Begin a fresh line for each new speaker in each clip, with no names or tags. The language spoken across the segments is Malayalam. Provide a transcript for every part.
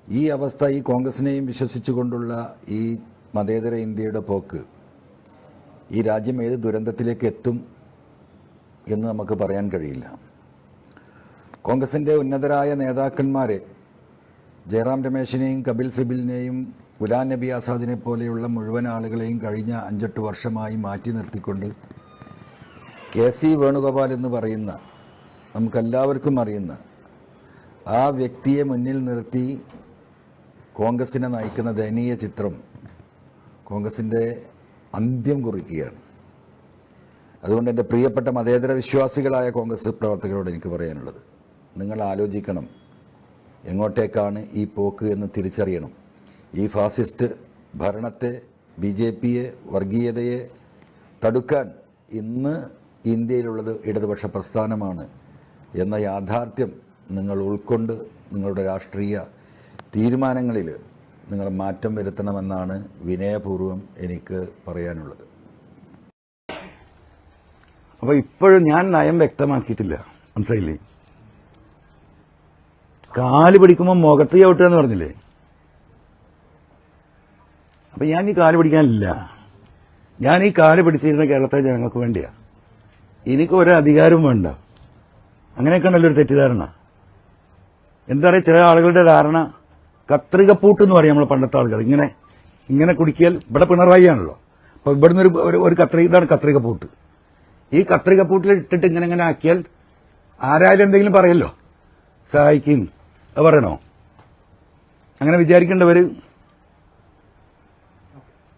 ഈ അവസ്ഥ, ഈ കോൺഗ്രസിനെയും വിശ്വസിച്ചുകൊണ്ടുള്ള ഈ മതേതര ഇന്ത്യയുടെ പോക്ക് ഈ രാജ്യം ഏത് ദുരന്തത്തിലേക്ക് എത്തും എന്ന് നമുക്ക് പറയാൻ കഴിയില്ല. കോൺഗ്രസിൻ്റെ ഉന്നതരായ നേതാക്കന്മാരെ, ജയറാം രമേശിനെയും കപിൽ സിബലിനെയും ഗുലാം നബി ആസാദിനെ പോലെയുള്ള മുഴുവൻ ആളുകളെയും കഴിഞ്ഞ 5-8 വർഷമായി മാറ്റി നിർത്തിക്കൊണ്ട് KC വേണുഗോപാൽ എന്ന് പറയുന്ന, നമുക്കെല്ലാവർക്കും അറിയുന്ന ആ വ്യക്തിയെ മുന്നിൽ നിർത്തി കോൺഗ്രസിനെ നയിക്കുന്ന ദയനീയ ചിത്രം കോൺഗ്രസിൻ്റെ അന്ത്യം കുറിക്കുകയാണ്. അതുകൊണ്ട് എൻ്റെ പ്രിയപ്പെട്ട മതേതര വിശ്വാസികളായ കോൺഗ്രസ് പ്രവർത്തകരോട് എനിക്ക് പറയാനുള്ളത്, നിങ്ങൾ ആലോചിക്കണം, എങ്ങോട്ടേക്കാണ് ഈ പോക്ക് എന്ന് തിരിച്ചറിയണം. ഈ ഫാസിസ്റ്റ് ഭരണത്തെ, BJPയെ, വർഗീയതയെ തടുക്കാൻ ഇന്ന് ഇന്ത്യയിലുള്ളത് ഇടതുപക്ഷ പ്രസ്ഥാനമാണ് എന്ന യാഥാർത്ഥ്യം നിങ്ങൾ ഉൾക്കൊണ്ട് നിങ്ങളുടെ രാഷ്ട്രീയ തീരുമാനങ്ങളിൽ നിങ്ങൾ മാറ്റം വരുത്തണമെന്നാണ് വിനയപൂർവ്വം എനിക്ക് പറയാനുള്ളത്.
അപ്പോൾ ഇപ്പോഴും ഞാൻ നയം വ്യക്തമാക്കിയിട്ടില്ല, മനസ്സിലായില്ലേ? കാല് പിടിക്കുമ്പോൾ മുഖത്ത് ചവിട്ടുക എന്ന് പറഞ്ഞില്ലേ? അപ്പം ഞാൻ ഈ കാല് പിടിക്കാനില്ല. ഞാൻ ഈ കാല് പിടിച്ചിരുന്ന കേരളത്തിലെ ജനങ്ങൾക്ക് വേണ്ടിയാ. എനിക്ക് ഒരു അധികാരവും വേണ്ട. അങ്ങനെയൊക്കെ ഉണ്ടല്ലോ ഒരു തെറ്റിദ്ധാരണ. എന്താ പറയുക, ചില ആളുകളുടെ ധാരണ കത്രികപ്പൂട്ട് എന്ന് പറയും നമ്മൾ പണ്ടത്തെ ആളുകൾ. ഇങ്ങനെ കുടിക്കിയാൽ, ഇവിടെ പിണറായി ആണല്ലോ, അപ്പോൾ ഇവിടുന്ന് ഒരു ഇതാണ് കത്രികപ്പൂട്ട്. ഈ കത്രികപ്പൂട്ടിൽ ഇട്ടിട്ട് ഇങ്ങനെ ആക്കിയാൽ ആരായാലും എന്തെങ്കിലും പറയല്ലോ, സഹായിക്കും, അത് പറയണോ? അങ്ങനെ വിചാരിക്കേണ്ടവർ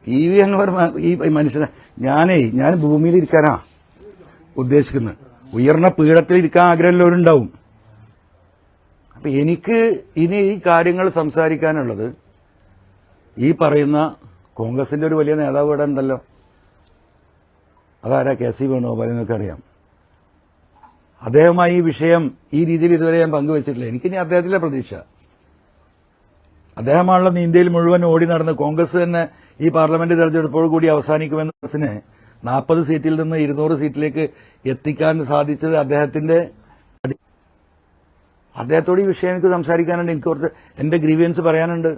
PV അൻവർ ഈ മനുഷ്യനെ, ഞാൻ ഭൂമിയിൽ ഇരിക്കാനാ ഉദ്ദേശിക്കുന്നത്. ഉയർന്ന പീഠത്തിൽ ഇരിക്കാൻ ആഗ്രഹമുള്ളവരുണ്ടാവും. അപ്പം എനിക്ക് ഇനി ഈ കാര്യങ്ങൾ സംസാരിക്കാനുള്ളത്, ഈ പറയുന്ന കോൺഗ്രസിന്റെ ഒരു വലിയ നേതാവ് ഇവിടെ ഉണ്ടല്ലോ, അതാരാ? KC വേണുഗോപാൽ എന്നൊക്കെ അറിയാം. അദ്ദേഹമായി ഈ വിഷയം ഈ രീതിയിൽ ഇതുവരെ ഞാൻ പങ്കുവച്ചിട്ടില്ല. എനിക്കിനി അദ്ദേഹത്തിലെ പ്രതീക്ഷ, അദ്ദേഹമാണല്ലോ ഇന്ത്യയിൽ മുഴുവൻ ഓടി നടന്ന് കോൺഗ്രസ് തന്നെ ഈ പാർലമെന്റ് തെരഞ്ഞെടുപ്പോട് കൂടി അവസാനിക്കുമെന്ന കോൺഗ്രസിനെ 40 സീറ്റിൽ നിന്ന് 200 സീറ്റിലേക്ക് എത്തിക്കാൻ സാധിച്ചത് അദ്ദേഹത്തോട് ഈ വിഷയം എനിക്ക് സംസാരിക്കാനുണ്ട്. എനിക്ക് കുറച്ച് എന്റെ ഗ്രീവിയൻസ് പറയാനുണ്ട്.